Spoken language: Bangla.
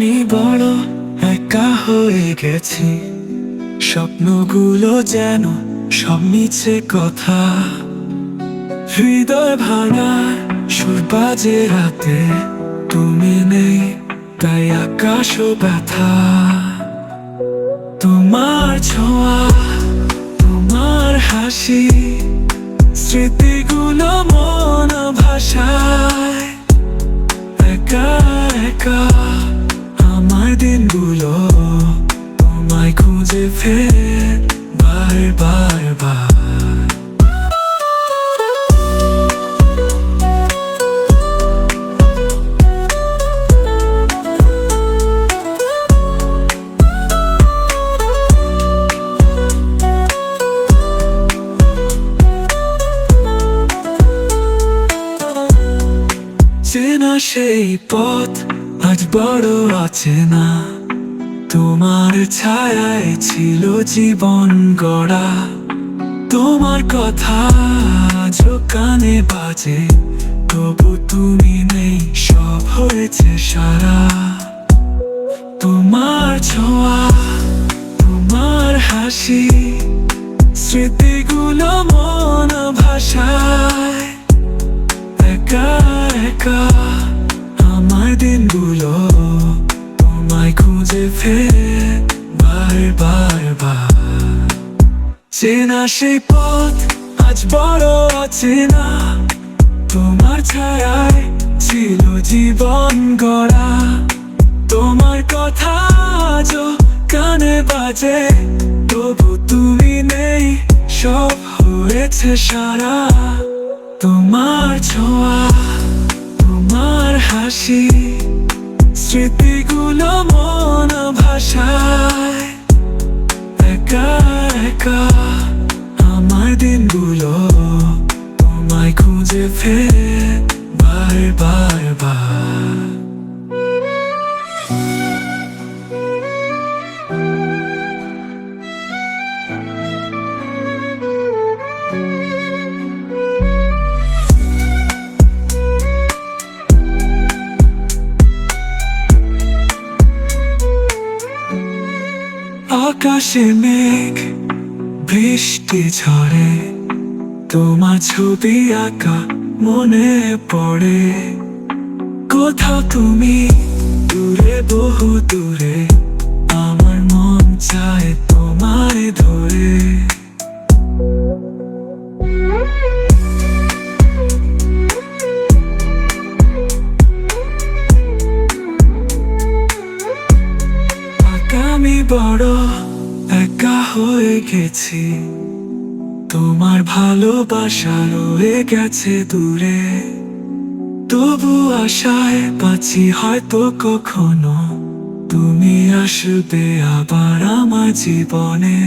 আমি বড় একা হয়ে গেছি, স্বপ্নগুলো যেন সব মিছে কথা। হৃদয় ভাঙার সুর বাজে রাতে, তুমি নেই তাই আকাশও ব্যথা। তোমার ছোঁয়া, তোমার হাসি, স্মৃতিগুলো মন ভাষায়। একা একা আমার দিনগুলো তোমায় খুঁজে ফেরে বারবার বার। চেনা সেই পথ আজ বড় অচেনা, তোমার ছায়ায় ছিল জীবন গড়া। তোমার কথা আজ কানে বাজে, তবু তুমি নেই, সব হয়েছে সারা। তোমার ছোঁয়া, তোমার হাসি, স্মৃতিগুলো মন ভাষায়। একা একা আমার দিনগুলো তোমায় খুঁজে ফেরে বারবার বার। চেনা সেই পথ আজ বড় অচেনা, তোমার ছায়ায় ছিল জীবন গড়া। তোমার কথা আজও কানে বাজে, তবু তুমি নেই, সব হয়েছে সারা। তোমার ছোঁয়া, তোমার হাসি, স্মৃতিগুলো মন ভাষায়। একা একা আমার দিনগুলো তোমায় খুঁজে ফেরে বারবার বার। আকাশে মেঘ, বৃষ্টি ঝরে, তোমার ছবি আঁকা মনে পড়ে। কোথাও তুমি দূরে, বহু দূরে, আমার মন চায় তোমায় ধরে। আমি বড় একা হয়ে গেছি, তোমার ভালোবাসা রয়ে গেছে দূরে। তবু আশায় বাঁচি, হয়তো কখনো তুমি আসবে আবার আমার জীবনে।